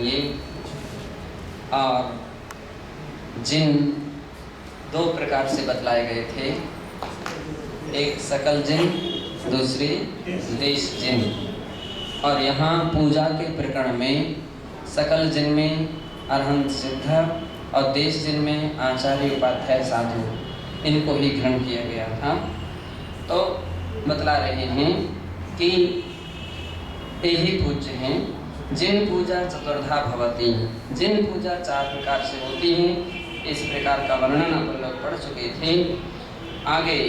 चाहिए। और जिन दो प्रकार से बतलाए गए थे, एक सकल जिन, दूसरी देश जिन। और यहाँ पूजा के प्रकरण में सकल जिन में अरहंत सिद्ध और देश जिन में आचार्य उपाध्याय साधु, इनको ही ग्रहण किया गया था। तो बतला रहे हैं कि यही पूज्य हैं। जिन पूजा चतुर्धा भवती, जिन पूजा 4 प्रकार से होती है, इस प्रकार का वर्णन अपन लोग पढ़ चुके थे। आगे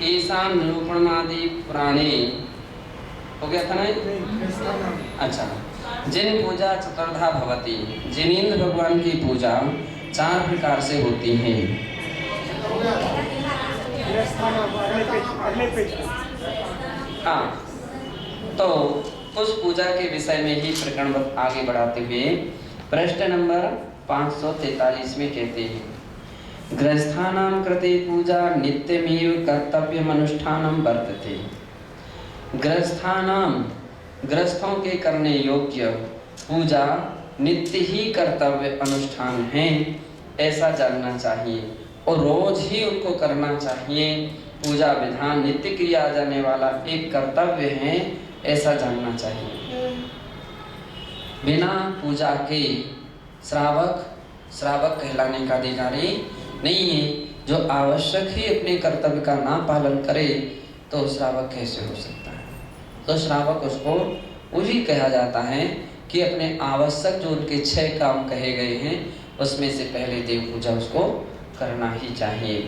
ऐसा निरूपणादि पुराणे हो गया था ना? अच्छा, जिन पूजा चतुर्धा भवती, जिनेंद्र भगवान की पूजा 4 प्रकार से होती है। हाँ, तो उस पूजा के विषय में ही प्रकरण आगे बढ़ाते हुए प्रश्न नंबर 543 में कहते हैं, गृहस्थानां कृते पूजा नित्यमेव कर्तव्यम अनुष्ठानम वर्तते। गृहस्थानां, गृहस्थों के करने योग्य पूजा नित्य ही कर्तव्य अनुष्ठान है, ऐसा जानना चाहिए और रोज ही उनको करना चाहिए। पूजा विधान नित्य किया जाने वाला एक कर्तव्य है, ऐसा जानना चाहिए। बिना पूजा के श्रावक कहलाने का अधिकारी नहीं है। जो आवश्यक ही अपने कर्तव्य का ना पालन करे तो श्रावक कैसे हो सकता है? तो श्रावक उसको वही कहा जाता है कि अपने आवश्यक जो उनके 6 काम कहे गए हैं उसमें से पहले देव पूजा उसको करना ही चाहिए।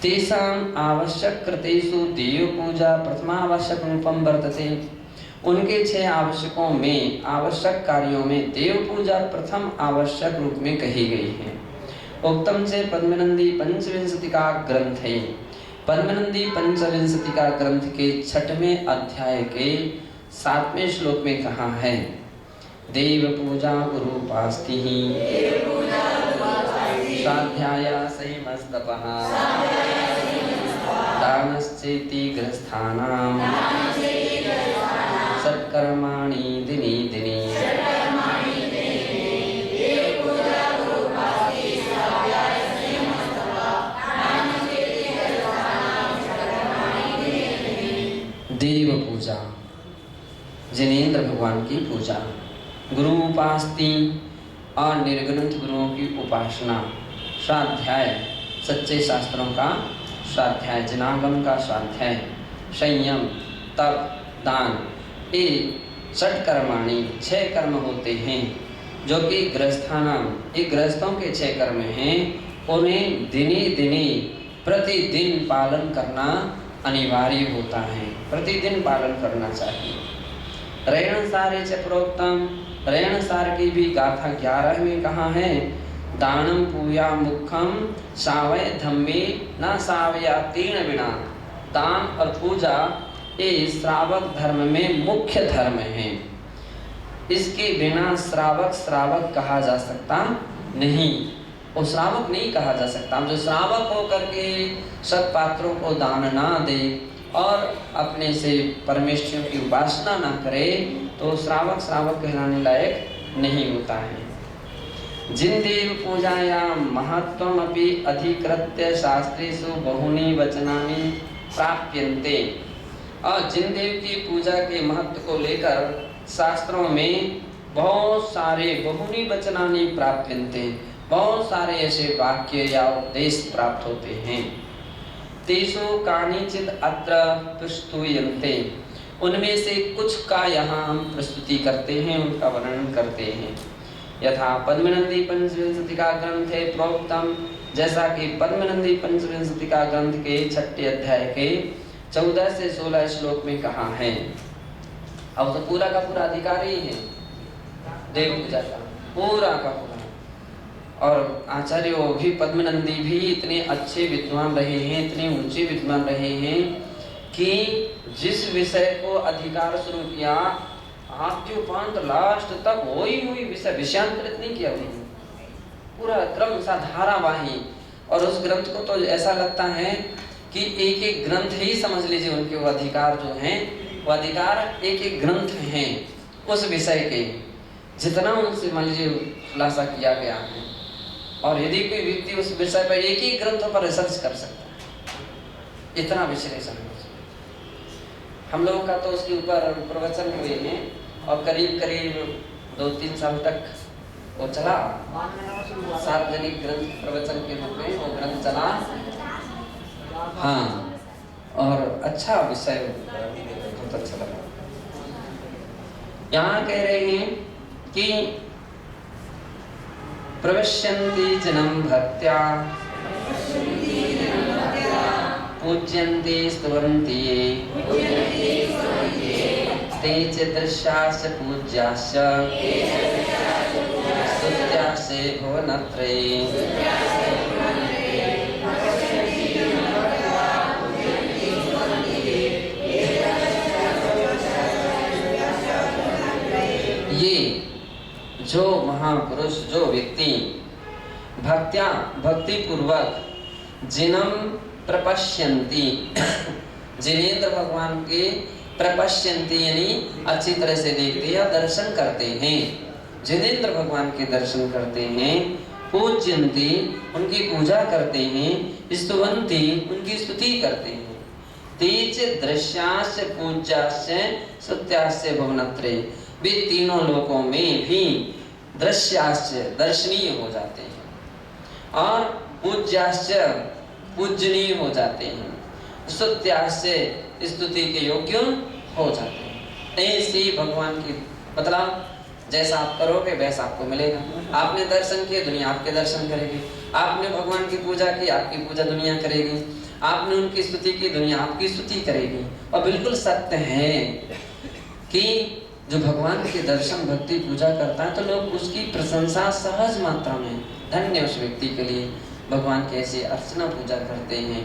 तेषां आवश्यक कृतेषु देव पूजा प्रथमावश्यक रूपम वर्तते। उनके 6 आवश्यकों में, आवश्यक कार्यों में देव पूजा प्रथम आवश्यक रूप में कही गई है। उक्तम से पद्मनंदी पंचविंशतिका ग्रंथ है। पद्मनंदी पंचविंशतिका ग्रंथ के 6वें अध्याय के 7वें श्लोक में कहा है, देव पूजा गुरुपास्ति स्वाध्याय संयमस्तपः दानश्चेति गृहस्थानां सत्कर्माणि दिने दिने। देव पूजा, जिनेंद्र भगवान की पूजा, गुरु उपास्ति और निर्ग्रंथ गुरुओं की उपासना, स्वाध्याय सच्चे शास्त्रों का स्वाध्याय, जिनागम का स्वाध्याय, संयम, तप, दान, ये षट्कर्माणि 6 कर्म होते हैं जो कि गृहस्थानां, ये गृहस्थों के 6 कर्म हैं। उन्हें दिने दिने प्रतिदिन पालन करना अनिवार्य होता है, प्रतिदिन पालन करना चाहिए। रेणसारे च प्रोक्तम, रेणसार की भी गाथा 11 में कहा है, दानम पूया मुखम सावय धम्मे न सावया तीर्ण बिना। दान और पूजा ये श्रावक धर्म में मुख्य धर्म है, इसके बिना श्रावक कहा जा सकता नहीं, और श्रावक नहीं कहा जा सकता। जो श्रावक होकर के सत्पात्रों को दान ना दे और अपने से परमेश्वर की उपासना ना करे तो श्रावक कहलाने लायक नहीं होता है। जिन देव पूजायां महत्वम अपि अधिकृत्य शास्त्रेषु बहुनि वचनानि प्राप्यन्ते। और जिन देव की पूजा के महत्व को लेकर शास्त्रों में बहुत सारे बहुनि वचनानि प्राप्यन्ते, बहुत सारे ऐसे वाक्य या उपदेश प्राप्त होते हैं। तेषु कानिचित् अत्र प्रस्तुयन्ते, उनमें से कुछ का यहाँ हम प्रस्तुति करते हैं, उनका वर्णन करते हैं। यथा पद्मनंदी पंचविंशतिका ग्रंथे प्रोक्तम, जैसा कि पद्मनंदी पंचविंशतिका ग्रंथ के 6 अध्याय के 14 से 16 श्लोक में कहा है। अब तो पूरा का पूरा अधिकार ही है देव पूजा का, पूरा का पूरा। और आचार्य भी, पद्मनंदी भी इतने अच्छे विद्वान रहे हैं, इतने ऊंचे विद्वान रहे हैं कि जिस विषय को अधिकार शुरू किया आद्योपांत लास्ट तक वही विषय, विषयांतरित नहीं किया उन्होंने, पूरा क्रम सा धारावाही। और उस ग्रंथ को तो ऐसा लगता है कि एक एक ग्रंथ ही समझ लीजिए, उनके वो अधिकार जो हैं वो अधिकार एक एक ग्रंथ हैं उस विषय के। जितना उनसे मान लीजिए खुलासा किया गया है, और यदि कोई व्यक्ति उस विषय पर एक ही ग्रंथों पर रिसर्च कर सकता है, इतना विश्लेषण है। हम लोगों का तो उसके ऊपर प्रवचन हुए हैं और करीब करीब 2-3 साल तक वो चला, सार्वजनिक ग्रंथ प्रवचन के रूप में वो ग्रंथ चला। हाँ, और अच्छा विषय बहुत अच्छा लगा। यहाँ कह रहे हैं कि प्रविश्यन्ति जनं भक्त्या पूज्यन्ते स्तुवन्ति ये ते च दृश्याश्च पूज्याश्च स्तुत्याश्च भुवनत्रये। ये जो महापुरुष, जो व्यक्ति भक्ति पूर्वक जिनम प्रपश्यन्ति, जिनेंद्र भगवान के प्रपश्यन्ति यानी अच्छी तरह से देखते या दर्शन करते हैं, जिनेंद्र भगवान के दर्शन करते हैं, पूज्यन्ति उनकी पूजा करते हैं, स्तुवन्ति उनकी स्तुति करते हैं, तेज दृश्याश्च पूज्याश्च स्तुत्याश्च भुवनत्रये, वे तीनों लोकों में भी दृश्याश्च दर्शनीय हो जाते हैं और पूज्याश्च पूजनीय हो जाते हैं, स्तुत्याश्च स्तुति के योग्य हो जाते हैं। ऐसे भगवान की मतलब जैसा आप करोगे वैसा आपको मिलेगा। आपने दर्शन किए, दुनिया आपके दर्शन करेगी। आपने भगवान की पूजा की, आपकी पूजा दुनिया करेगी। आपने उनकी स्तुति की, दुनिया आपकी स्तुति करेगी। और बिल्कुल सत्य है कि जो भगवान के दर्शन भक्ति पूजा करता है तो लोग उसकी प्रशंसा सहज मात्रा में, धन्य उस व्यक्ति के लिए, भगवान की ऐसी अर्चना पूजा करते हैं,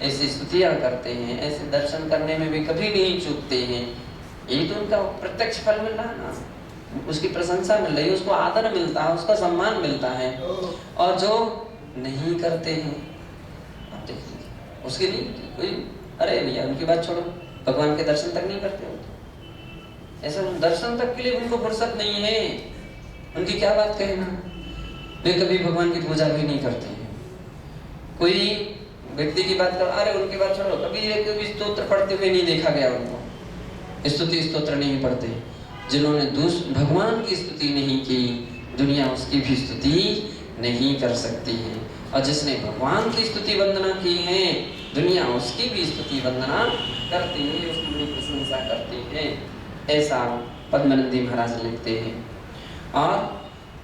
ऐसी स्तुतियाँ करते हैं, ऐसे दर्शन करने में भी कभी नहीं चूकते हैं। यही तो उनका प्रत्यक्ष फल मिल रहा है ना, उसकी प्रशंसा मिल रही है, उसको आदर मिलता है, उसका सम्मान मिलता है। और जो नहीं करते हैं, आप देखिए उसके लिए कोई, अरे भैया उनकी बात छोड़ो, भगवान के दर्शन तक नहीं करते हो, ऐसा दर्शन तक के लिए उनको फुर्सत नहीं है, उनकी क्या बात कहना। वे कभी भगवान की पूजा भी नहीं करते हैं। कोई व्यक्ति की बात कर, अरे उनकी बात छोड़ो, कभी स्तोत्र पढ़ते हुए नहीं देखा गया उनको, स्तुति स्तोत्र नहीं पढ़ते। जिन्होंने भगवान की स्तुति नहीं की, दुनिया उसकी भी स्तुति नहीं कर सकती है। और जिसने भगवान की स्तुति वंदना की है, दुनिया उसकी भी स्तुति वंदना करती है, उसकी भी प्रशंसा करती है। ऐसा पद्मनंदी महाराज लिखते हैं। और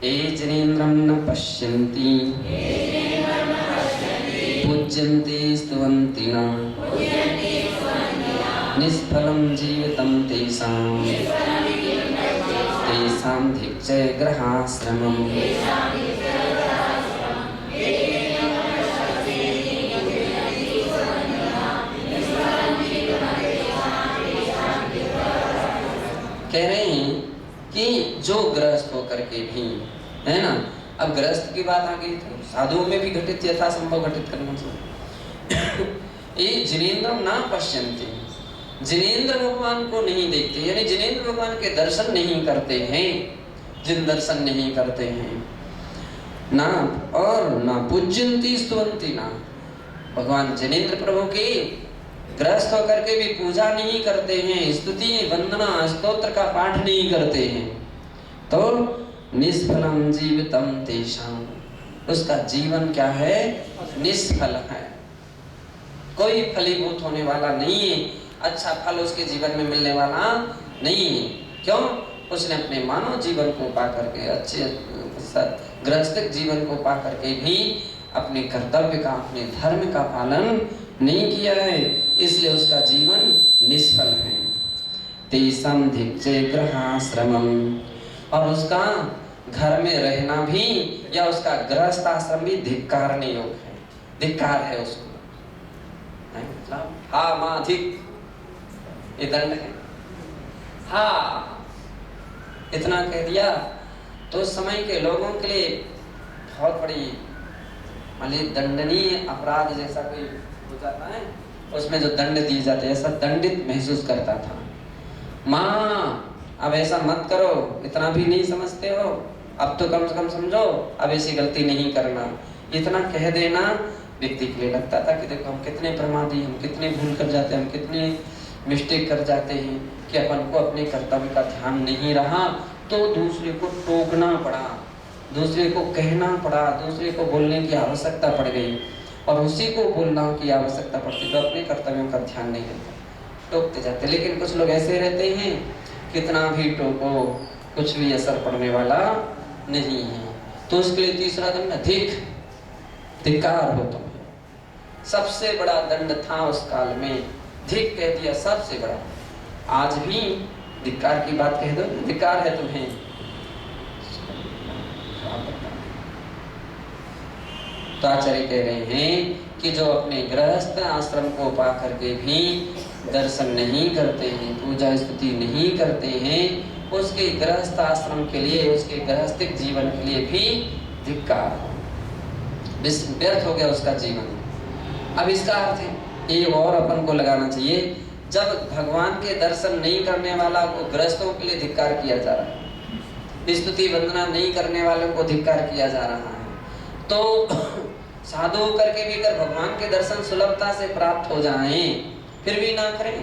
ए जनेन्द्रम न पश्यन्ति पूज्यन्ते स्तुवन्ति न निष्फलं जीवितं तेषां धिक्चय ग्रहाश्रमम्। कह रहे हैं कि जो गृहस्थ होकर के भी, है ना, अब गृहस्थ की बात आ गई तो साधुओं में भी घटित यथा संभव घटित करना चाहिए। ये जिनेन्द्रम ना पश्यन्ति, जिनेन्द्र भगवान को नहीं देखते, यानी जिनेन्द्र भगवान के दर्शन नहीं करते हैं। जिन दर्शन नहीं करते हैं ना, और ना पूज्यन्ति स्तुवन्ति ना, भगवान जिनेन्द्र प्रभु की ग्रस्त होकर के भी पूजा नहीं करते हैं, स्तुति वंदना स्तोत्र का पाठ नहीं करते हैं, तो निष्फलम जीवितम तेषां, उसका जीवन क्या है, निष्फल है, कोई फलीभूत होने वाला नहीं है, अच्छा फल उसके जीवन में मिलने वाला नहीं है। क्यों? उसने अपने मानव जीवन को पा करके, अच्छे गृहस्थिक जीवन को पा करके भी अपने कर्तव्य का, अपने धर्म का पालन नहीं किया है, इसलिए उसका जीवन निष्फल है। तेषां धिक्चय गृहाश्रमम्, और उसका घर में रहना भी या उसका गृहस्थ आश्रम भी धिक्कारने योग्य है, धिक्कार है उसको। हा माधिक ये दंड है, हाँ इतना कह दिया तो उस समय के लोगों के लिए बहुत बड़ी दंडनीय अपराध जैसा कोई हो जाता है, उसमें जो दंड दिए जाते हैं ऐसा दंडित महसूस करता था। माँ अब ऐसा मत करो, इतना भी नहीं समझते हो, अब तो कम से कम समझो, अब ऐसी गलती नहीं करना। इतना कह देना व्यक्ति के लिए लगता था कि देखो हम कितने प्रमादी, हम कितने भूल कर जाते हैं, हम कितने मिस्टेक कर जाते हैं कि अपन को अपने कर्तव्य का ध्यान नहीं रहा तो दूसरे को टोकना पड़ा, दूसरे को कहना पड़ा, दूसरे को बोलने की आवश्यकता पड़ गई, और उसी को बोलना की आवश्यकता पड़ती तो अपने कर्तव्यों का ध्यान नहीं रहता, टोकते जाते। लेकिन कुछ लोग ऐसे रहते हैं, कितना भी टोको कुछ भी असर पड़ने वाला नहीं है। तो उसके लिए तीसरा दंड धिक्कार हो तुम्हें। सबसे बड़ा दंड था उस काल में, धिक कह दिया सबसे बड़ा। आज भी धिक्कार की बात कह दो, धिक्कार है तुम्हें। तो आचार्य कह रहे हैं कि जो अपने गृहस्थ आश्रम को पा करके भी दर्शन नहीं करते हैं, पूजा स्तुति नहीं करते हैं, उसके गृहस्थ आश्रम के लिए, उसके गृहस्थिक जीवन के लिए भी धिक्कार, व्यर्थ हो गया उसका जीवन। अब इसका अर्थ है ये और अपन को लगाना चाहिए, जब भगवान के दर्शन नहीं करने वाला को गृहस्थों के लिए धिक्कार किया जा रहा है, स्तुति वंदना नहीं करने वालों को धिक्कार किया जा रहा है, तो साधु करके भी अगर भगवान के दर्शन सुलभता से प्राप्त हो जाएं, फिर भी ना करें,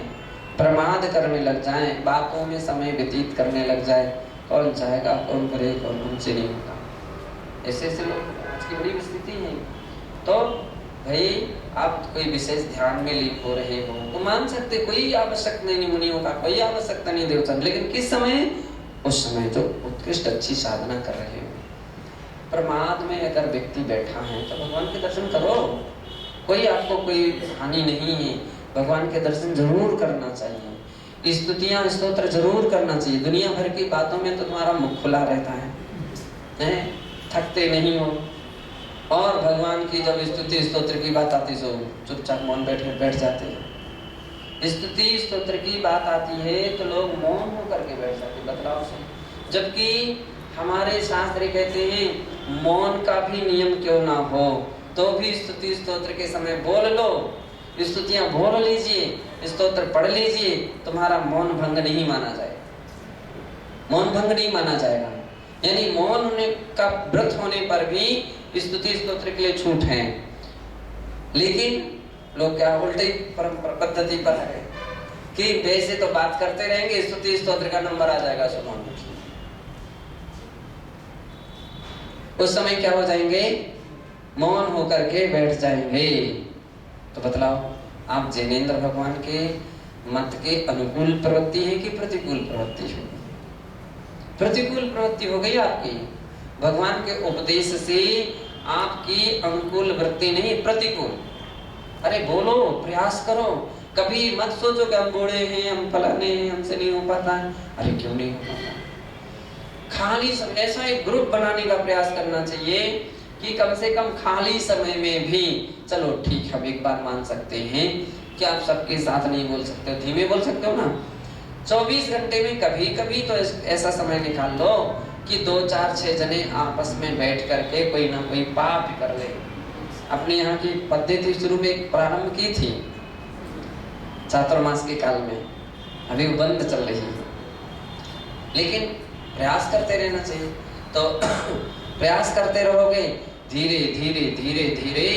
प्रमाद करने लग जाएं, बातों में समय व्यतीत करने लग जाए, कौन चाहेगा, कौन करे, कौन हमसे नहीं होगा। ऐसे ऐसे लोग आज की बड़ी स्थिति है। तो भाई आप कोई विशेष ध्यान में लीन हो रहे हो तो मान सकते, कोई आवश्यकता नहीं मुनियों का, कोई आवश्यकता नहीं देवता, लेकिन किस समय, उस समय जो उत्कृष्ट अच्छी साधना कर रहे हो। प्रमाद में अगर व्यक्ति बैठा है तो भगवान के दर्शन करो, कोई आपको कोई हानि नहीं है, भगवान के दर्शन जरूर करना चाहिए, स्तुतियां स्तोत्र जरूर करना चाहिए। दुनिया भर की बातों में तो तुम्हारा मुख खुला रहता है, थकते नहीं हो, और भगवान की जब स्तुति स्तोत्र की बात आती तो चुपचाप मौन बैठ जाते हैं। स्तुति स्तोत्र की बात आती है तो लोग मौन होकर के बैठ जाते, बदलाव से, जबकि हमारे शास्त्र कहते हैं मौन का भी नियम क्यों ना हो तो भी स्तुति स्तोत्र के समय बोल लो, स्तुतियां बोल लीजिए, स्तोत्र पढ़ लीजिए, तुम्हारा मौन भंग नहीं माना जाएगा, मौन भंग नहीं माना जाएगा। यानी मौन होने का व्रत होने पर भी स्तुति स्तोत्र के लिए छूट है। लेकिन लोग क्या उल्टी परंपरा पद्धति पर है कि वैसे तो बात करते रहेंगे, स्तुति स्तोत्र का नंबर आ जाएगा सुनो, उस समय क्या हो जाएंगे, मौन होकर के बैठ जाएंगे। तो बतलाओ आप जैनेन्द्र भगवान के मत के अनुकूल प्रवृत्ति है कि प्रतिकूल प्रवृत्ति है? प्रतिकूल प्रवृत्ति हो गई आपकी, भगवान के उपदेश से आपकी अनुकूल वृत्ति नहीं, प्रतिकूल। अरे बोलो, प्रयास करो, कभी मत सोचो कि हम बूढ़े हैं, हम फलाने हैं, हमसे नहीं हो पाता है। अरे क्यों नहीं हो पाता? खाली ऐसा एक ग्रुप बनाने का प्रयास करना चाहिए कि कम से कम खाली समय में भी, चलो ठीक हम एक बार मान सकते हैं कि आप सबके साथ नहीं बोल सकते हो, धीमे बोल सकते हो ना, 24 घंटे में कभी कभी तो ऐसा समय निकाल लो कि 2 4 6 जने आपस में बैठ करके कोई ना कोई पाठ कर ले। अपने यहाँ की पद्धति शुरू में प्रारंभ की थी चातुर्मास के काल में, अभी वो बंद चल रही है, लेकिन प्रयास करते रहना चाहिए। तो प्रयास करते रहोगे, धीरे धीरे धीरे धीरे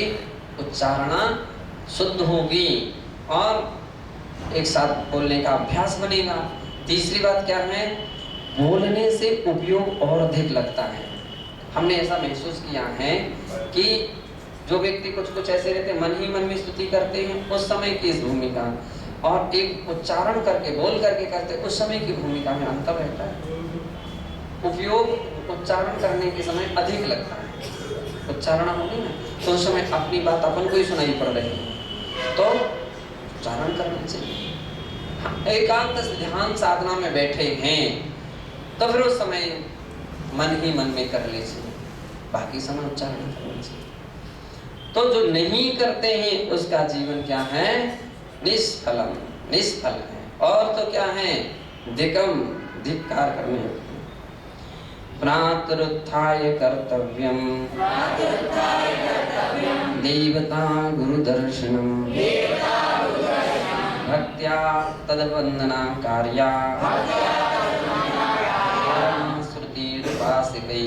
उच्चारणा शुद्ध होगी और एक साथ बोलने का अभ्यास बनेगा। तीसरी बात क्या है, बोलने से उपयोग और अधिक लगता है। हमने ऐसा महसूस किया है कि जो व्यक्ति कुछ ऐसे रहते हैं, मन ही मन में स्तुति करते हैं, उस समय की इस भूमिका और एक उच्चारण करके बोल करके करते उस समय की भूमिका में अंतर रहता है। उपयोग उच्चारण करने के समय अधिक लगता है, उच्चारण होगी ना तो उस समय अपनी बात अपन को ही सुनाई पड़ रही है, तो उच्चारण करना चाहिए। एकांत ध्यान साधना में बैठे हैं तो फिर उस समय मन ही मन में कर लीजिए, बाकी समय उच्चारण करना चाहिए। तो जो नहीं करते हैं उसका जीवन क्या है, निष्फलम, निष्फल है। और तो क्या है, धिक्कम, धिक्कार करने। प्रातरुत्थाय कर्तव्यम देवता गुरुदर्शनम भक्त्या तद्वंदना कार्या उपासिकै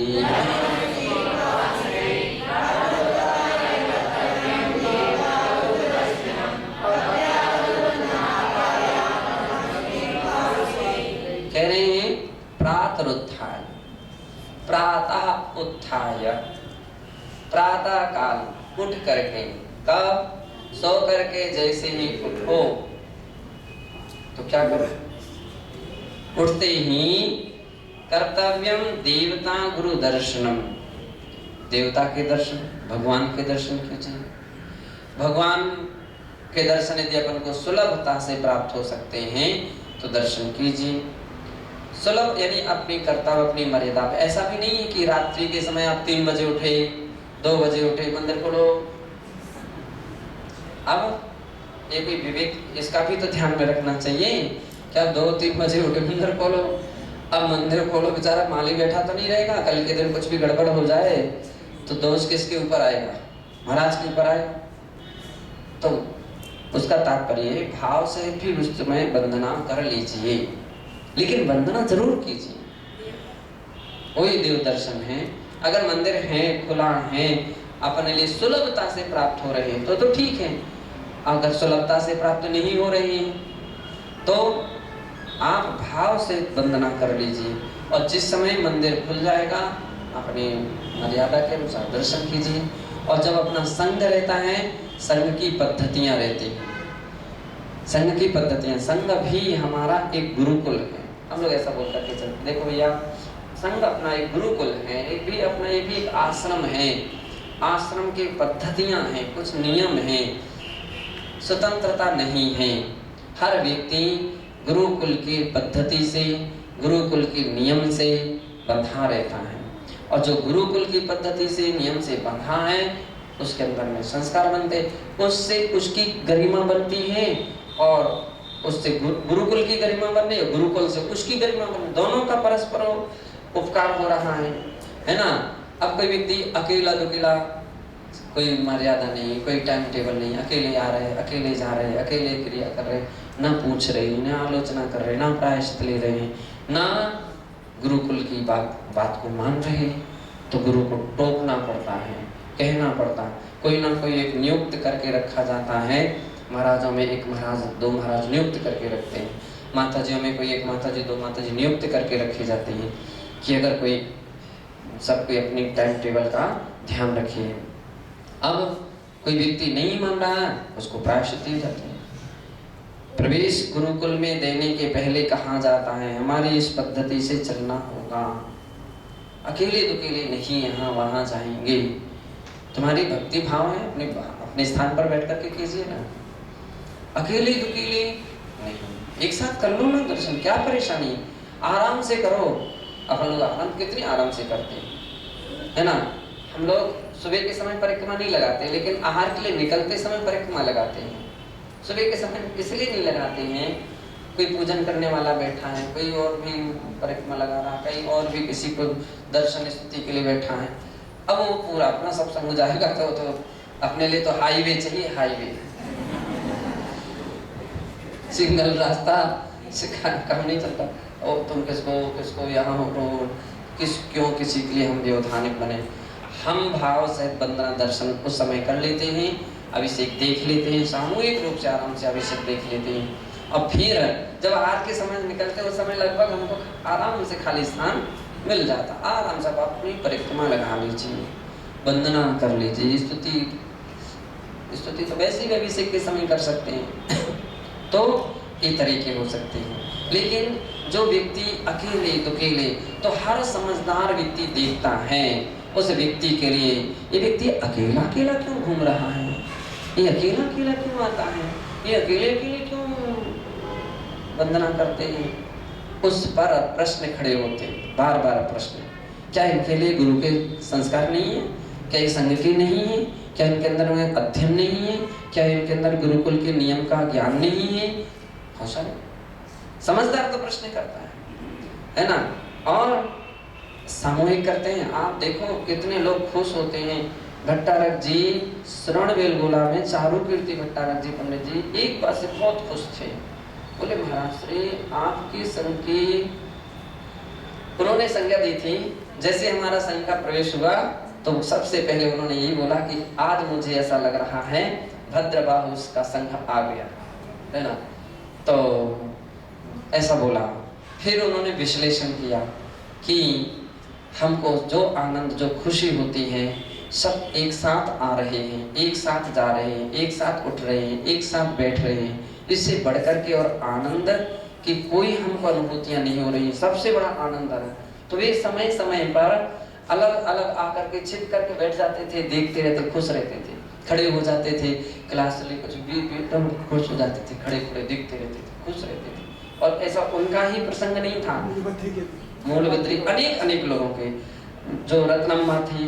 कह रहे हैं प्रातरुत्थाय, प्रातः उत्थाय, प्रातः काल उठ करके, कब? सो करके जैसे ही उठो तो क्या करो? उठते ही कर्तव्यम देवता गुरु दर्शनम, देवता के दर्शन, भगवान के दर्शन कीजिए। भगवान के दर्शन यदि अपन को सुलभता से प्राप्त हो सकते हैं तो दर्शन कीजिए। सुलभ यानी अपनी कर्तव्य, अपनी मर्यादा। ऐसा भी नहीं है कि रात्रि के समय आप 3 बजे उठे, 2 बजे उठे, मंदिर खोलो। अब ये भी विवेक, इसका भी तो ध्यान में रखना चाहिए। क्या 2-3 बजे उठे मंदिर खोलो? अब मंदिर खोलो, बेचारा माली बैठा तो नहीं रहेगा, कल के दिन कुछ भी गड़बड़ हो जाए तो दोष किसके ऊपर आएगा? महाराज के ऊपर आएगा। तो उसका तात्पर्य भाव से भी उस समय वंदना कर लीजिए, लेकिन वंदना जरूर कीजिए। वही देव दर्शन है। अगर मंदिर है, खुला है, अपने लिए सुलभता से प्राप्त हो रहे हैं तो ठीक है। अगर सुलभता से प्राप्त नहीं हो रहे हैं तो आप भाव से वंदना कर लीजिए, और जिस समय मंदिर खुल जाएगा अपनी मर्यादा के अनुसार दर्शन कीजिए। और जब अपना संग रहता है, संग की पद्धतियां रहती हैं, संग की पद्धतियां, संग भी हमारा एक गुरुकुल है। हम लोग ऐसा बोल करके चलते, देखो भैया संग अपना एक गुरुकुल है, एक भी अपना ये भी एक आश्रम है। आश्रम की पद्धतियां हैं, कुछ नियम हैं, स्वतंत्रता नहीं है। हर व्यक्ति गुरुकुल की पद्धति से, गुरुकुल के नियम से बंधा रहता है, और जो गुरुकुल की पद्धति से, नियम से बंधा है उसके अंदर में संस्कार बनते, उससे उसकी गरिमा बनती है, और उससे गुरुकुल की गरिमा बनने, गुरुकुल से उसकी गरिमा बनने, दोनों का परस्पर उपकार हो रहा है ना। अब कोई व्यक्ति अकेला दुकेला, कोई मर्यादा नहीं, कोई टाइम टेबल नहीं, अकेले आ रहे, अकेले जा रहे, अकेले क्रिया कर रहे, ना पूछ रहे, ना आलोचना कर रहे, ना प्रायश्चित ले रहे, ना गुरुकुल की बात को मान रहे, तो गुरु को टोकना पड़ता है, कहना पड़ता है। कोई ना कोई एक नियुक्त करके रखा जाता है। महाराजों में एक महाराज, 2 महाराज नियुक्त करके रखते हैं। माताजियों में कोई एक माताजी, 2 माताजी नियुक्त करके रखी जाती है कि अगर कोई, सब कोई अपनी टाइम टेबल का ध्यान रखिए। अब कोई व्यक्ति नहीं मान रहा है, उसको प्रायश्चित दी जाती है। प्रवेश गुरुकुल में देने के पहले कहा जाता है हमारी इस पद्धति से चलना होगा, अकेले दुकेले नहीं यहाँ वहाँ जाएंगे। तुम्हारी भक्ति भाव है, अपने स्थान पर बैठ करके कीजिए ना, अकेले दुकेले नहीं। एक साथ कर लो ना दर्शन, क्या परेशानी, आराम से करो। अपन लोग आराम कितनी आराम से करते हैं, है ना। हम लोग सुबह के समय परिक्रमा नहीं लगाते, लेकिन आहार के लिए निकलते समय परिक्रमा लगाते हैं। सुबह के समय इसलिए नहीं लगाते हैं, कोई पूजन करने वाला बैठा है, कोई और भी परिक्रमा लगा रहा है, कहीं और भी किसी को दर्शन स्तुति के लिए बैठा है। अब वो पूरा अपना सब संग जाएगा तो अपने लिए तो हाईवे चाहिए, हाईवे, सिग्नल रास्ता से काम नहीं चलता। और तुम किसको यहाँ हो, क्यों किसी के लिए हम व्यवधानिक बने। हम भाव से वंदना दर्शन उस समय कर लेते हैं, अभिषेक देख लेते हैं, सामूहिक रूप से आराम से अभिषेक देख लेते हैं। और फिर जब आरती के समय निकलते उस समय लगभग हमको आराम से खाली स्थान मिल जाता, आराम से आप अपनी परिक्रमा लगा लीजिए, वंदना कर लीजिए। स्तुति तो वैसे ही अभिषेक के समय कर सकते हैं तो ये तरीके हो सकते हैं। लेकिन जो व्यक्ति अकेले दुकेले, तो हर समझदार व्यक्ति देखता है उस व्यक्ति के लिए, ये व्यक्ति अकेला अकेला क्यों घूम रहा है, ये अकेला अकेला क्यों आता है, ये अकेले अकेले क्यों वंदना करते हैं। उस पर प्रश्न खड़े होते, बार बार प्रश्न, क्या इनके लिए गुरु के संस्कार नहीं है, क्या ये संघ के नहीं है, क्या इनके अंदर में अध्ययन नहीं है, क्या इनके अंदर गुरुकुल के नियम का ज्ञान नहीं है। बहुत सारे समझदार तो प्रश्न करता है ना। और सामूहिक करते हैं, आप देखो कितने लोग खुश होते हैं। भट्टारक जी श्रवण बेलगोला में चारू कीर्ति भट्टारक जी पंडित जी एक बार से बहुत खुश थे। बोले महाराज श्री आपकी संघ की, उन्होंने संज्ञा दी थी जैसे हमारा संघ का प्रवेश हुआ तो सबसे पहले उन्होंने यही बोला कि आज मुझे ऐसा लग रहा है भद्रबाहु का संघ आ गया है ना, तो ऐसा बोला। फिर उन्होंने विश्लेषण किया कि हमको जो आनंद जो खुशी होती है सब एक साथ आ रहे हैं, एक साथ जा रहे हैं, एक साथ उठ रहे हैं, एक साथ बैठ रहे हैं, इससे बढ़कर के और आनंद की कोई हमको अनुभूतियां नहीं हो रही। सबसे बड़ा आनंद है। तो वे समय समय पर अलग अलग आकर के छिप करके बैठ जाते थे, देखते रहते, खुश रहते थे, खड़े हो जाते थे, क्लास ले कुछ भी एकदम खुश हो जाते थे, खड़े खड़े देखते रहते थे, खुश रहते थे। और ऐसा उनका ही प्रसंग नहीं था, मूलबद्री अनेक अनेक लोगों के, जो रत्नम्मा थी,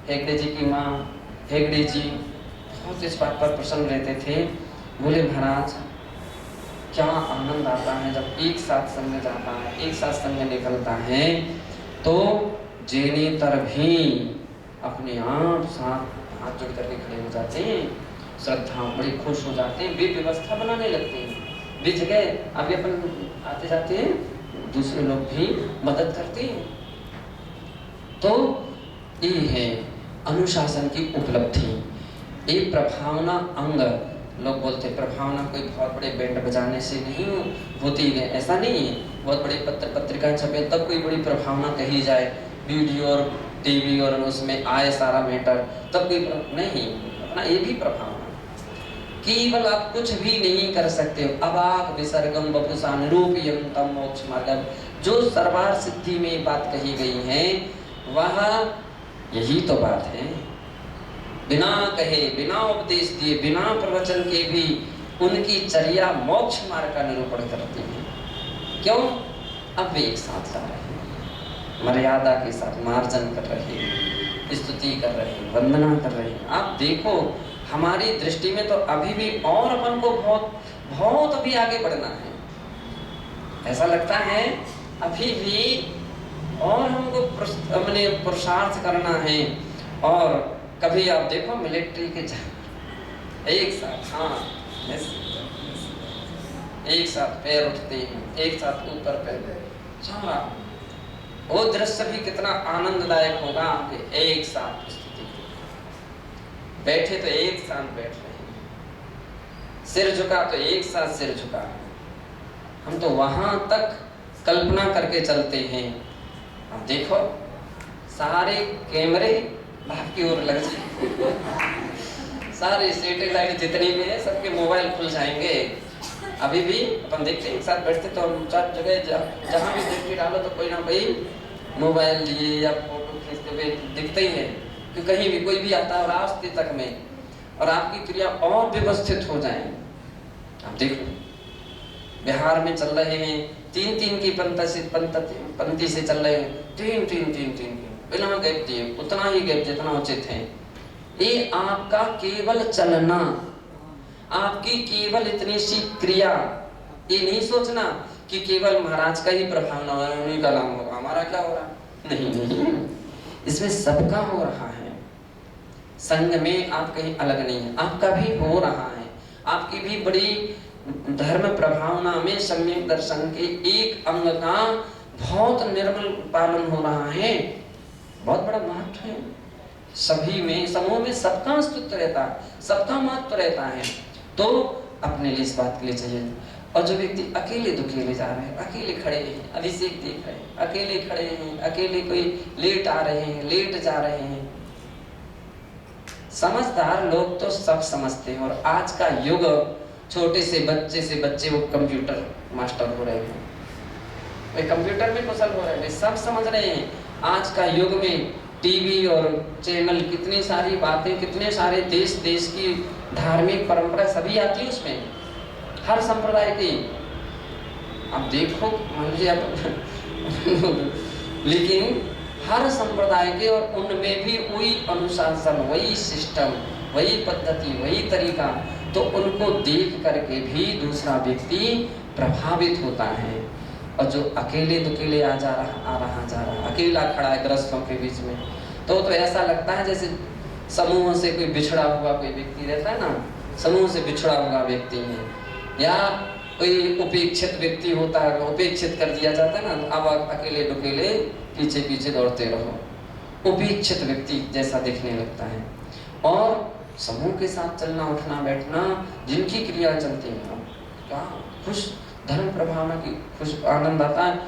हेगड़े जी की माँ हेगड़े जी बहुत इस बात पर प्रसन्न रहते थे। बोले महाराज क्या आनंद आता है जब एक साथ संग जाता है, एक साथ संग निकलता है, तो जेने तर भी अपने आप साथ हाथ जोड़ करके खड़े हो जाते हैं, श्रद्धा बड़ी खुश हो जाते हैं, वे व्यवस्था बनाने लगते हैं। वे जगह अभी अपन आते जाते हैं, दूसरे लोग भी मदद करते हैं। तो ये है अनुशासन की उपलब्धि। एक प्रभावना अंग, लोग बोलते प्रभावना कोई बहुत बड़े बैंड बजाने से नहीं होती है, ऐसा नहीं है। बहुत बड़े पत्र पत्रिका छपे तब कोई बड़ी प्रभावना कही जाए, वीडियो और टीवी और उसमें आए सारा मैटर, तब कोई नहीं। अपना ये भी प्रभावना, केवल आप कुछ भी नहीं कर सकते हो। अवाक विसर्गम बपुसा निरूपयन्तम मोक्ष मार्गम, जो सर्वार सिद्धि में बात कही गई है वह यही तो बात है। बिना कहे, बिना उपदेश दिए, बिना प्रवचन के भी उनकी चर्या मोक्ष मार्ग का निरूपण करती है। क्यों? अब वे एक साथ जा रहे हैं, मर्यादा के साथ मार्जन कर रहे हैं, स्तुति कर रहे हैं, वंदना कर रहे हैं। आप देखो हमारी दृष्टि में तो अभी भी और अपन को बहुत बहुत अभी आगे बढ़ना है, ऐसा लगता है अभी भी और हमको अपने पुरुषार्थ करना है। और कभी आप देखो मिलिट्री के एक साथ, हाँ एक साथ पैर उठते हैं, एक साथ ऊपर पैर सारा, वो दृश्य भी कितना आनंददायक होगा। आपके एक साथ स्थिति बैठे तो एक साथ बैठ रहे हैं, सिर झुका तो एक साथ सिर झुका। हम तो वहां तक कल्पना करके चलते हैं। अब देखो सारे कैमरे आपकी ओर लग जाएंगे, सारे सैटेलाइट जितने भी है सबके मोबाइल खुल जाएंगे। अभी भी अपन देखते हैं एक साथ बैठते तो हम चार जगह जहाँ भी दृष्टि डालो तो कोई ना कोई मोबाइल लिए या फोटो खींचते हुए दिखते ही है कि कहीं भी कोई भी आता है रास्ते तक में, और आपकी क्रिया और व्यवस्थित हो जाए। आप देखो बिहार में चल रहे हैं, तीन तीन की पंक्ति से चल रहे हैं, तीन बिना गैप दिए, उतना ही गैप जितना उचित है। ये आपका केवल चलना, आपकी केवल इतनी सी क्रिया, ये नहीं सोचना कि केवल महाराज का ही प्रभाव न हो, उन्हीं का नाम होगा, हमारा क्या हो रहा, नहीं, इसमें सबका हो रहा है। संघ में आप कहीं अलग नहीं है, आपका भी हो रहा है। आपकी भी बड़ी धर्म प्रभावना में सम्यक दर्शन के एक अंग का बहुत निर्मल पालन हो रहा है, बहुत बड़ा महत्व है। सभी में, समूह में सबका अस्तित्व रहता है, सबका महत्व रहता है। तो अपने लिए इस बात के लिए चाहिए। और जो व्यक्ति अकेले दुकेले जा रहे हैं, अकेले खड़े हैं, अभिषेक देख रहे हैं, अकेले खड़े हैं, अकेले कोई लेट आ रहे हैं, लेट जा रहे हैं, समझदार लोग तो सब समझते हैं। और आज का युग, छोटे से बच्चे वो कंप्यूटर मास्टर हो रहे हैं, वे कंप्यूटर में कुशल हो रहे हैं, वे सब समझ रहे हैं। आज का युग में टीवी और चैनल, कितनी सारी बातें, कितने सारे देश की धार्मिक परंपरा सभी आती है उसमें, हर संप्रदाय की। अब देखो मान लीजिए आप लेकिन हर संप्रदाय के, और उनमें भी वही अनुशासन, वही सिस्टम, वही पद्धति, वही तरीका, तो उनको देख करके भी दूसरा व्यक्ति प्रभावित होता है। और जो अकेले दुकेले जा रहा, अकेला खड़ा है ग्रस्तों के बीच में, तो ऐसा लगता है जैसे समूह से कोई बिछड़ा हुआ कोई व्यक्ति रहता है ना, समूह से बिछड़ा हुआ व्यक्ति है, या कोई उपेक्षित व्यक्ति होता है, उपेक्षित कर दिया जाता है ना, अब अकेले दुकेले पीछे पीछे दौड़ते रहो। उपेक्षित व्यक्ति जैसा दिखने लगता है। और समूह के साथ चलना उठना बैठना, जिनकी क्रिया चलती है, क्या खुश धर्म प्रभाव में खुश आनंद आता है,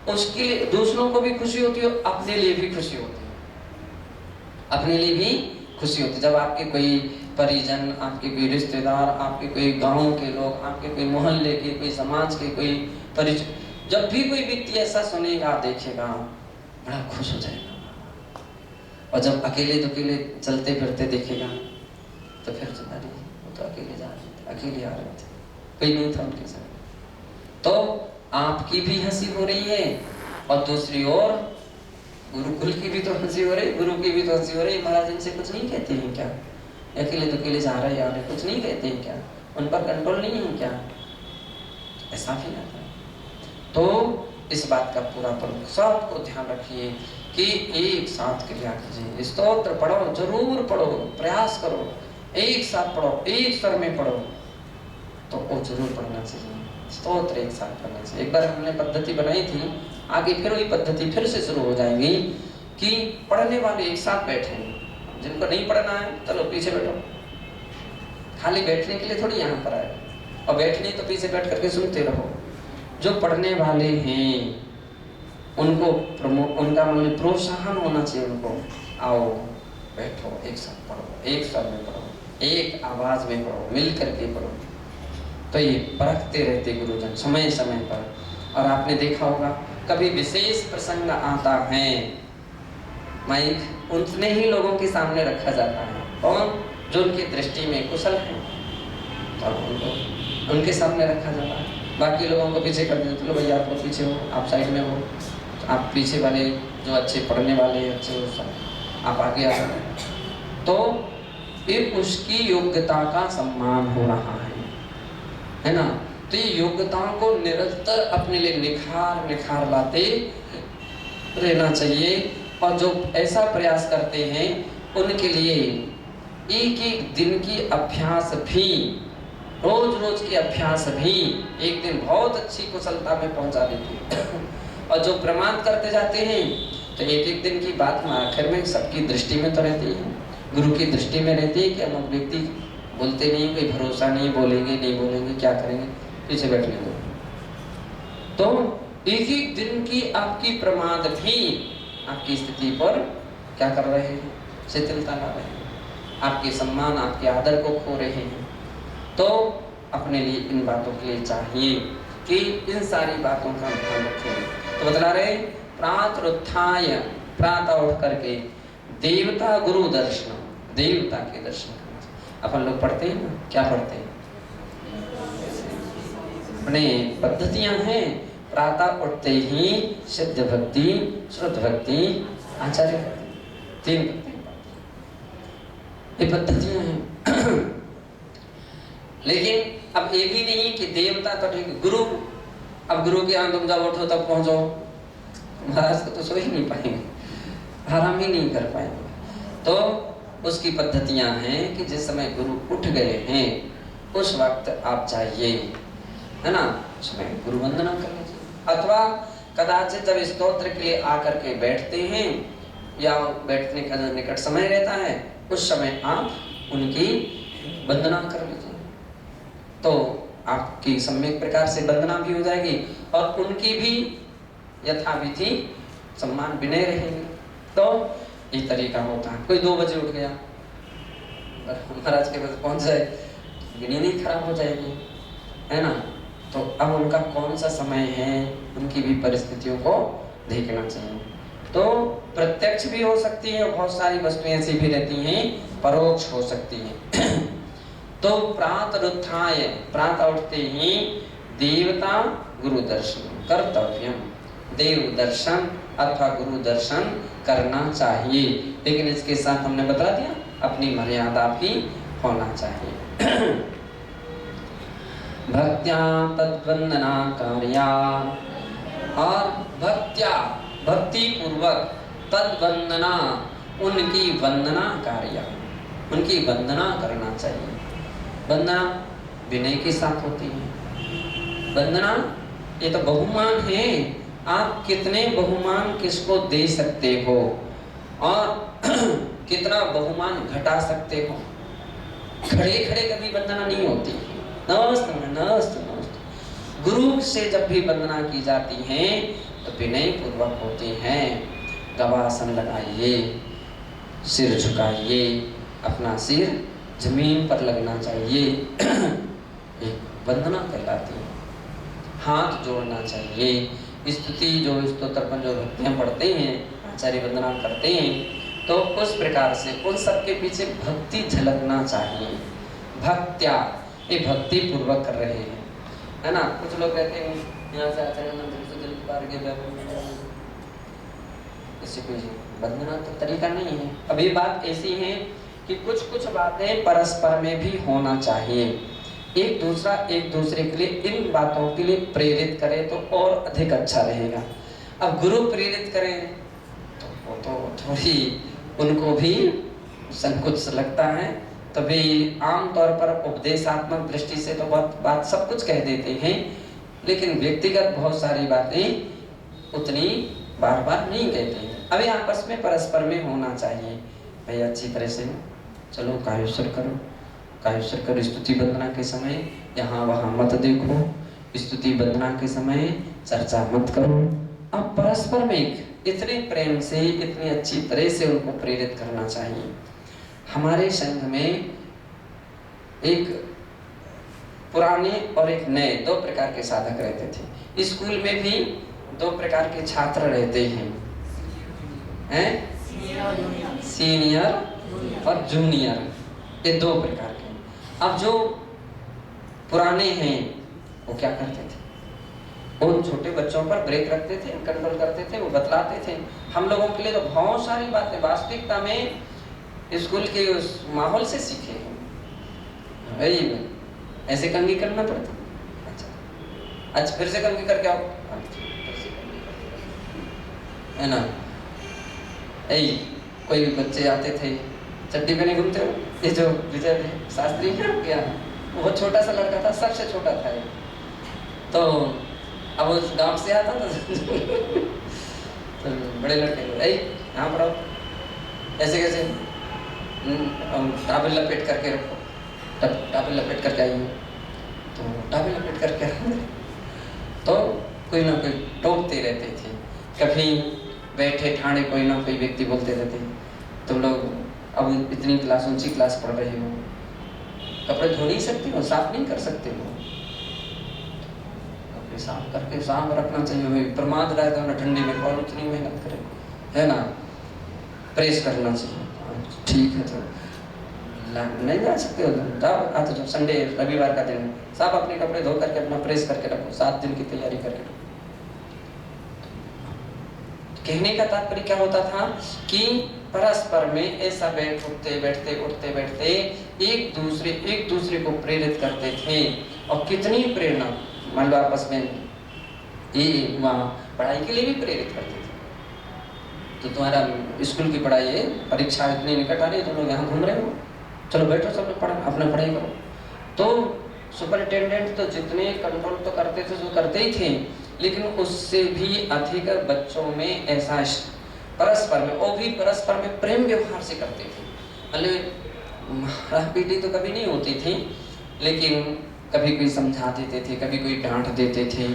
उसके लिए दूसरों को भी खुशी होती है, अपने लिए भी खुशी होती है, अपने लिए भी खुशी होती है। जब आपके कोई परिजन, आपके कोई रिश्तेदार, आपके कोई गांव के लोग, आपके कोई मोहल्ले के, कोई समाज के कोई परिजन, जब भी कोई व्यक्ति ऐसा सुनेगा देखेगा, बड़ा खुश हो जाएगा। और जब अकेले दुकेले चलते फिरते देखेगा तो फिर अरे वो तो अकेले जा रहे थे, अकेले आ रहे थे, कोई नहीं था उनके साथ। तो आपकी भी हंसी हो रही है और दूसरी ओर गुरुकुल की भी तो हंसी हो रही, गुरु की भी तो हंसी हो रही। महाराज इनसे कुछ नहीं कहते हैं क्या, अकेले दुकेले जा रहे यार, कुछ नहीं कहते हैं क्या, उन पर कंट्रोल नहीं है क्या, ऐसा भी आता है। तो इस बात का पूरा सबको ध्यान रखिए कि एक साथ क्रिया कीजिए। स्तोत्र पढ़ो, जरूर पढ़ो, प्रयास करो, एक साथ पढ़ो, एक स्वर में पढ़ो, तो वो जरूर पढ़ना चाहिए। स्तोत्र एक साथ पढ़ना चाहिए। एक बार हमने पद्धति बनाई थी, आगे फिर वही पद्धति फिर से शुरू हो जाएगी कि पढ़ने वाले एक साथ बैठेंगे, जिनको नहीं पढ़ना है चलो पीछे बैठो, खाली बैठने के लिए थोड़ी यहाँ पर आए, और बैठने तो पीछे बैठ करके सुनते रहो। जो पढ़ने वाले हैं उनको उनका मतलब प्रोत्साहन होना चाहिए, उनको आओ बैठो, एक साथ पढ़ो, एक स्वर में पढ़ो, एक आवाज में पढ़ो, मिल करके पढ़ो। तो ये परखते रहते गुरुजन समय समय पर। और आपने देखा होगा कभी विशेष प्रसंग आता है, माइक उतने ही लोगों के सामने रखा जाता है, कौन जो उनकी दृष्टि में कुशल है, तो उनको उनके सामने रखा जाता है। बाकी लोगों को पीछे कर देते, चलो भैया आप लोग पीछे हो, आप साइड में हो, आप पीछे वाले जो अच्छे पढ़ने वाले अच्छे आप आगे आ जाते, तो फिर उसकी योग्यता का सम्मान हो रहा है ना। तो ये योग्यताओं को निरंतर अपने लिए निखार लाते रहना चाहिए। और जो ऐसा प्रयास करते हैं उनके लिए एक एक दिन की अभ्यास भी, रोज रोज के अभ्यास भी एक दिन बहुत अच्छी कुशलता में पहुंचा देती है। और जो प्रमाद करते जाते हैं तो एक एक दिन की बात में आखिर में सबकी दृष्टि में तो रहती है, गुरु की दृष्टि में रहती है कि अमुक व्यक्ति बोलते नहीं, कोई भरोसा नहीं, बोलेंगे नहीं बोलेंगे, क्या करेंगे, पीछे बैठने दो। तो एक एक दिन की आपकी प्रमाद भी आपकी स्थिति पर क्या कर रहे हैं, शिथिलता ला रहे हैं, आपके सम्मान आपके आदर को खो रहे हैं। तो अपने लिए इन बातों के लिए चाहिए कि इन सारी बातों का ध्यान रखें। तो बतला रहे प्रातरुत्थाय, प्रातः उठ करके देवता गुरु दर्शन, देवता के दर्शन करना। अपन लोग पढ़ते हैं ना, क्या पढ़ते हैं, अपने पद्धतियां हैं। प्रातः उठते ही सिद्ध भक्ति, श्रुत भक्ति, आचार्य भक्ति, तीन ये पद्धतियां हैं। लेकिन अब ये भी नहीं कि देवता तो ठीक, गुरु, अब गुरु के यहाँ तुम जब उठो तब पहुंचो, महाराज को तो सो ही नहीं पाएंगे, आराम ही नहीं कर पाएंगे। तो उसकी पद्धतियां हैं कि जिस समय गुरु उठ गए हैं उस वक्त आप चाहिए, है ना, उसमें गुरु वंदना कर लीजिए। अथवा कदाचित जब स्तोत्र के लिए आकर के बैठते हैं या बैठने का जो निकट समय रहता है उस समय आप उनकी वंदना कर लीजिए, तो आपकी सम्यक प्रकार से वंदना भी हो जाएगी और उनकी भी यथाविधि सम्मान बिने रहेंगे। तो ये तरीका होता है। कोई 2 बजे उठ गया, महाराज के पास पहुंच जाए, गिनी खराब हो जाएगी, है ना। तो अब उनका कौन सा समय है, उनकी भी परिस्थितियों को देखना चाहिए। तो प्रत्यक्ष भी हो सकती है, बहुत सारी वस्तुएं ऐसी भी रहती हैं परोक्ष हो सकती हैं। तो प्रातरुत्थाय, प्रातः उठते ही देवता गुरु दर्शन कर्तव्यम, देव दर्शन अथवा गुरु दर्शन करना चाहिए। लेकिन इसके साथ हमने बता दिया अपनी मर्यादा भी होना चाहिए। भक्त्या तद्वंदना कार्या, और भक्त्या भक्ति पूर्वक तद्वंदना उनकी वंदना कार्य, उनकी वंदना करना चाहिए। वंदना विनय के साथ होती है। वंदना ये तो बहुमान है, आप कितने बहुमान किसको दे सकते हो और कितना बहुमान घटा सकते हो। खड़े खड़े कभी वंदना नहीं होती। नमस्ते नमस्ते नमस्ते। गुरु से जब भी वंदना की जाती है तो विनय पूर्वक होती हैं। गवासन लगाइए, सिर झुकाइए, अपना सिर जमीन पर लगना चाहिए। एक वंदना कहलाती है। हाथ जोड़ना चाहिए। स्तुति जो स्तोत्रपन जो भक्तियाँ पढ़ते हैं, आचार्य वंदना करते हैं, तो उस प्रकार से उन सबके पीछे भक्ति झलकना चाहिए। भक्त्या, ये भक्ति पूर्वक कर रहे हैं, है ना। कुछ लोग कहते हैं यहाँ से आचार्य मंदिर से दिल पार के इससे कोई वंदना तो तरीका नहीं है। अभी बात ऐसी है कि कुछ कुछ बातें परस्पर में भी होना चाहिए। एक दूसरे के लिए इन बातों के लिए प्रेरित करे तो और अधिक अच्छा रहेगा। अब गुरु प्रेरित करें तो वो तो थोड़ी उनको भी संकोच लगता है। तभी आमतौर पर उपदेशात्मक दृष्टि से तो बहुत बात सब कुछ कह देते हैं, लेकिन व्यक्तिगत बहुत सारी बातें उतनी बार बार नहीं कहते हैं। अभी आपस में परस्पर में होना चाहिए। भाई अच्छी तरह से चलो कायुस्वर करो, कायुस्वर करो। स्तुति वंदना के समय यहाँ वहाँ मत देखो, स्तुति वंदना के समय चर्चा मत करो। अब परस्पर में इतने प्रेम से इतनी अच्छी तरह से उनको प्रेरित करना चाहिए। हमारे संघ में एक पुराने और एक नए दो प्रकार के साधक रहते थे। स्कूल में भी दो प्रकार के छात्र रहते हैं, सीनियर और जूनियर, ये दो प्रकार के। अब जो पुराने हैं वो क्या करते थे, उन छोटे बच्चों पर ब्रेक रखते थे, कंट्रोल करते थे, वो बतलाते थे। हम लोगों के लिए तो बहुत सारी बातें वास्तविकता में स्कूल के उस माहौल से सीखे हैं। भाई ऐसे कंघी करना पड़ता। अच्छा आज फिर से कंघी करके आओ, है ना। कोई बच्चे आते थे चड्डी पहने घूमते हो। ये जो विजय शास्त्री क्या, वो छोटा सा लड़का था, सबसे छोटा था ये। तो अब उस गांव से आता था तो बड़े लड़के को यहाँ पर आओ, ऐसे कैसे टावल लपेट करके रखो, टावल लपेट करके आइए। तो टावल लपेट करके तो कोई ना कोई टोकते रहते थे। कभी बैठे ठाणे कोई ना कोई व्यक्ति बोलते रहते, तुम लोग अब इतनी क्लास ऊंची क्लास पढ़ रहे हो, कपड़े धो नहीं सकते हो, साफ नहीं कर सकते हो। कपड़े साफ करके साफ रखना चाहिए। प्रमाद रहा है तो ठंडी में कौन उतनी मेहनत करे, है ना। प्रेस करना चाहिए, ठीक है। तो नहीं जा सकते हो तब आज जब संडे रविवार का दिन साफ अपने कपड़े धो करके अपना प्रेस करके रखो, 7 दिन की तैयारी करके रखो। कहने का तात्पर्य क्या होता था कि परस्पर में ऐसा उठते बैठते एक दूसरे को प्रेरित करते थे। और कितनी प्रेरणा, मान लो आपस में ये वहाँ पढ़ाई के लिए भी प्रेरित करते थे। तो तुम्हारा स्कूल की पढ़ाई है, परीक्षा इतनी निकट आ रही है, तुम लोग यहाँ घूम रहे हो, चलो बैठो सब लोग पढ़ो, अपना पढ़ाई करो। तो सुपरिटेंडेंट तो जितने कंट्रोल तो करते थे तो करते ही थे, लेकिन उससे भी अधिक बच्चों में ऐसा परस्पर में, वो भी परस्पर में प्रेम व्यवहार से करते थे। मतलब मारा पीटी तो कभी नहीं होती थी, लेकिन कभी कोई समझा देते थे, कभी कोई डांट देते थे।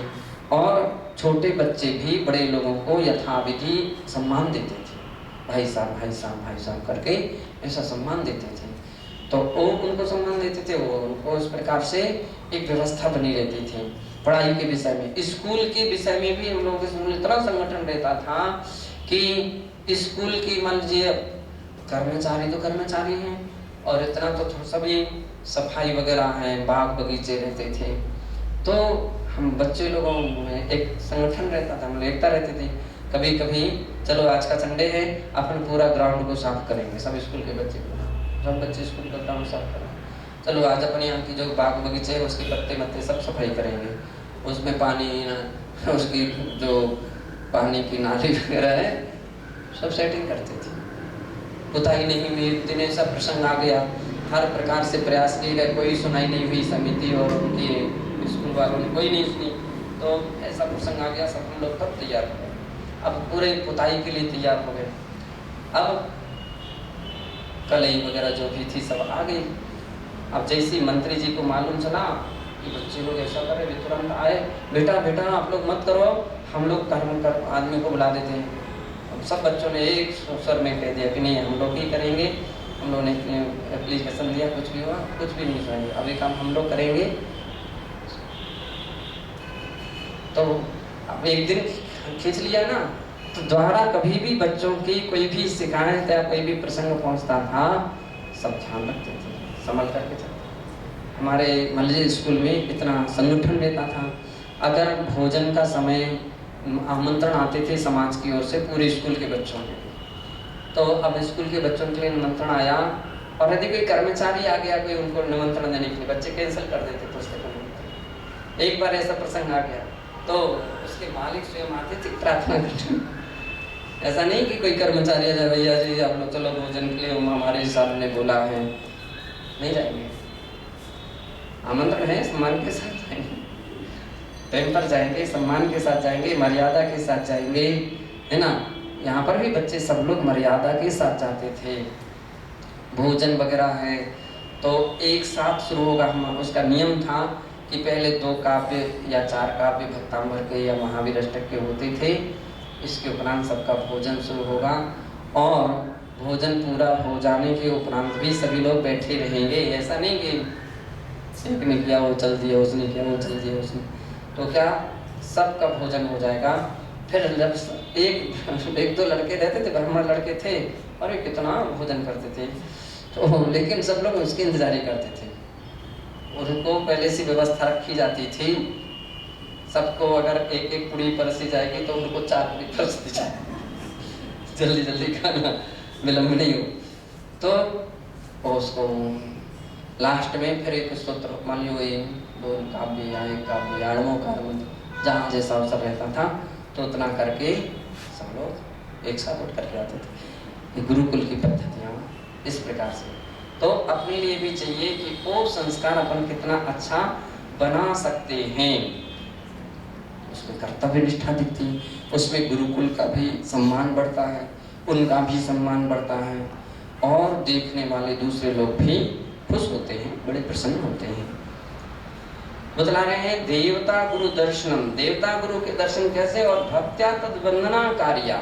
और छोटे बच्चे भी बड़े लोगों को यथाविधि सम्मान देते थे, भाई साहब भाई साहब भाई साहब करके ऐसा सम्मान देते थे। तो वो उनको सम्मान देते थे, वो उनको इस प्रकार से एक व्यवस्था बनी रहती थी। पढ़ाई के विषय में, स्कूल के विषय में भी हम लोगों के स्कूल इतना संगठन रहता था कि स्कूल की मान लीजिए कर्मचारी तो कर्मचारी हैं, और इतना तो सभी सफाई वगैरह हैं, बाग बगीचे रहते थे। तो हम बच्चे लोगों में एक संगठन रहता था, हम एकता रहती थी। कभी कभी चलो आज का संडे है, अपन पूरा ग्राउंड को साफ करेंगे, सब स्कूल के बच्चे, सब बच्चे स्कूल का ग्राउंड साफ करेंगे। चलो आज अपने यहाँ की जो बाग बगीचे है उसके पत्ते मत्ते सब सफाई करेंगे, उसमें पानी उसकी जो पानी की नाली वगैरह है सब सेटिंग करते थे। पुताई नहीं हुई, एक दिन ऐसा प्रसंग आ गया, हर प्रकार से प्रयास किए गए, कोई सुनाई नहीं हुई। समिति और उनकी स्कूल वालों ने कोई नहीं सुनी। तो ऐसा प्रसंग आ गया, सब हम लोग तब तैयार हो गए। अब पूरे पुताई के लिए तैयार हो गए। अब कलई वगैरह जो भी थी सब आ गई। अब जैसे मंत्री जी को मालूम चला कि बच्चे लोग ऐसा करे, वे तुरंत आए, बेटा बेटा आप लोग मत करो, हम लोग कर्म कर आदमी को बुला देते हैं। अब सब बच्चों ने एक स्वर में कह दिया कि नहीं हम लोग ही करेंगे। हम लोगों ने एप्लीकेशन दिया, कुछ भी हुआ, कुछ भी नहीं सुनेंगे, अभी काम हम लोग करेंगे। तो अब एक दिन खींच लिया ना, तो द्वारा कभी भी बच्चों की कोई भी शिकायत या कोई भी प्रसंग पहुंचता था, सब ध्यान रखते थे, संभल करके चलते। हमारे मस्जिद स्कूल में इतना संगठन रहता था, अगर भोजन का समय आमंत्रण आते थे समाज की ओर से पूरे स्कूल के बच्चों के, तो अब स्कूल के बच्चों के लिए निमंत्रण आया और यदि कोई कर्मचारी आ गया कोई उनको निमंत्रण देने के लिए, बच्चे कैंसिल कर देते थे उसके निमंत्रण। एक बार ऐसा प्रसंग आ गया तो उसके मालिक स्वयं आते थे प्रार्थना करने। ऐसा नहीं कि कोई कर्मचारी आ जाए, भैया जी आप लोग चलो भोजन के लिए हमारे साहब ने बोला है, नहीं जाएंगे, आमंत्रण है, सम्मान के साथ जाएंगे, टाइम पर जाएंगे, सम्मान के साथ जाएंगे, मर्यादा के साथ जाएंगे, है ना। यहाँ पर भी बच्चे सब लोग मर्यादा के साथ जाते थे। भोजन वगैरह है तो एक साथ शुरू होगा। हम उसका नियम था कि पहले 2 काव्य या 4 काव्य भक्तांबर के या महावीर अष्टक के होते थे, इसके उपरांत सबका भोजन शुरू होगा और भोजन पूरा हो जाने के उपरांत भी सभी लोग बैठे रहेंगे। ऐसा नहीं कि एक ने किया वो चल दिया, उसने किया वो चल दिया उसने, तो क्या सबका भोजन हो जाएगा। फिर जब एक 2 लड़के रहते थे, ब्राह्मण लड़के थे, और वे कितना भोजन करते थे, तो लेकिन सब लोग उसकी इंतजारी करते थे। उनको पहले से व्यवस्था रखी जाती थी, सबको अगर एक एक पूड़ी परसी जाएगी तो उनको 4 पूड़ी परस दी जाए, जल्दी जल्दी खाना, विलम्ब नहीं हो। तो उसको लास्ट में फिर एक स्तोत्र, मान लो 2 काव्य या 1 काव्य आड़मों का जहाँ जैसा अवसर रहता था तो उतना करके सब लोग एक साथ उठ करके आते थे। गुरुकुल की पद्धतियाँ इस प्रकार से। तो अपने लिए भी चाहिए कि वो संस्कार अपन कितना अच्छा बना सकते हैं, उसमें कर्तव्य निष्ठा दिखती है, उसमें गुरुकुल का भी सम्मान बढ़ता है, उनका भी सम्मान बढ़ता है और देखने वाले दूसरे लोग भी खुश होते हैं, बड़े प्रसन्न होते हैं। बतला रहे हैं देवता गुरु दर्शनम, देवता गुरु के दर्शन कैसे, और भक्त्या तद वंदना कार्या,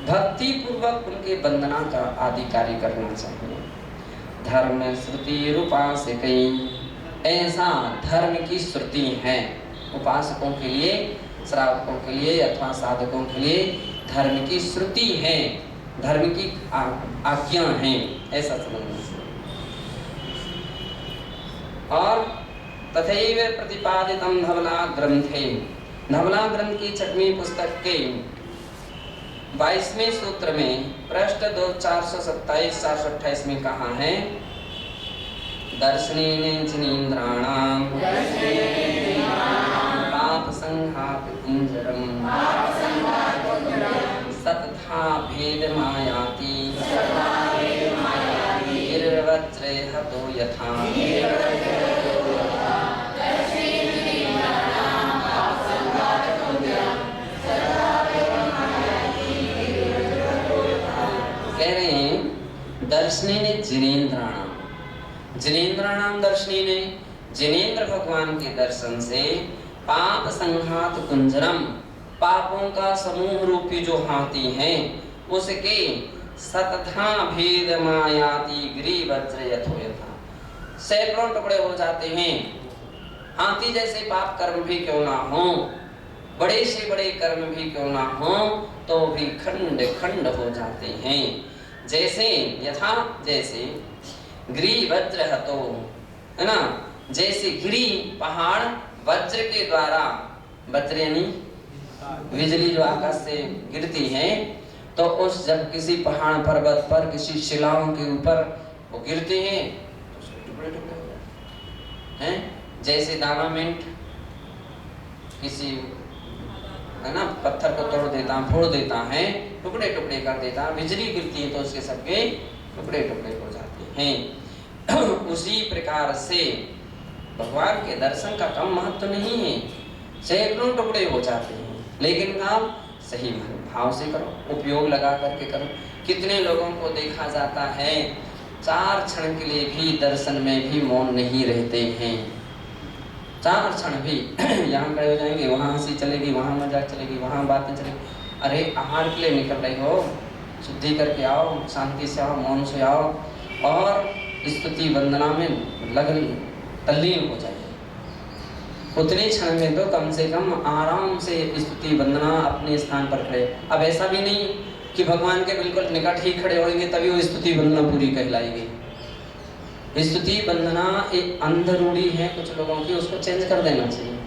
भक्ति पूर्वक उनके वंदना का आदि कार्य करना चाहिए। धर्म श्रुति उपासकै, ऐसा धर्म की श्रुति है उपासकों के लिए, श्रावकों के लिए अथवा साधकों के लिए धर्म की श्रुति है, धर्म की आज्ञा है, ऐसा समझना चाहिए। और तथैव प्रतिपादितम धवला ग्रंथे, धवला ग्रंथ की 6वीं पुस्तक के 22वें सूत्र में पृष्ठ 427-428 में कहा है, दर्शनेन जिनेन्द्राणाम पाप संघात कुंजरम सतथा भेद मायाति गिरवज्रे हतो यथा। कह रहे हैं दर्शनेन जिनेन्द्राणाम, जिनेन्द्राणाम दर्शनेन, जिनेन्द्र भगवान के दर्शन से पाप संघात कुंजरम, पापों का समूह रूपी जो हाथी है उसके सतथा भेद मायाति गिरिवज्र यथो यथा, सैकड़ों टुकड़े हो जाते हैं। हाथी जैसे पाप कर्म भी क्यों ना हो, बड़े से बड़े कर्म भी क्यों ना हो, तो भी खंड खंड हो जाते हैं। जैसे यथा, जैसे गिरि वज्र हतो, है ना, जैसे गिरि पहाड़ वज्र के द्वारा, वज्र यानी बिजली जो आकाश से गिरती है, तो उस जब किसी पहाड़ पर्वत पर किसी शिलाओं के ऊपर वो गिरते हैं तो उसके टुकड़े टुकड़े हो जाते हैं। जैसे दानामेंट किसी, है ना, पत्थर को तोड़ देता, फोड़ देता है, टुकड़े टुकड़े कर देता है, बिजली गिरती है तो उसके सबके टुकड़े टुकड़े हो जाते हैं। उसी प्रकार से भगवान के दर्शन का कम महत्व नहीं है। सैकड़ों टुकड़े हो जाते हैं। लेकिन काम सही भाव से करो, उपयोग लगा करके करो। कितने लोगों को देखा जाता है 4 क्षण के लिए भी दर्शन में भी मौन नहीं रहते हैं। 4 क्षण भी यहाँ खड़े हो जाएंगे, वहाँ हंसी चलेगी, वहाँ मजाक चलेगी, वहाँ बातें चलेगी। अरे आहार के लिए निकल रहे हो, शुद्धि करके आओ, शांति से आओ, मौन से आओ और स्तुति वंदना में लगन तल्लीन हो जाए। उतने क्षण में तो कम से कम आराम से स्तुति वंदना अपने स्थान पर खड़े। अब ऐसा भी नहीं कि भगवान के बिल्कुल निकट ही खड़े होंगे तभी वो स्तुति वंदना पूरी कहलाएगी। स्तुति वंदना एक अंध रूढ़ी है कुछ लोगों की, उसको चेंज कर देना चाहिए।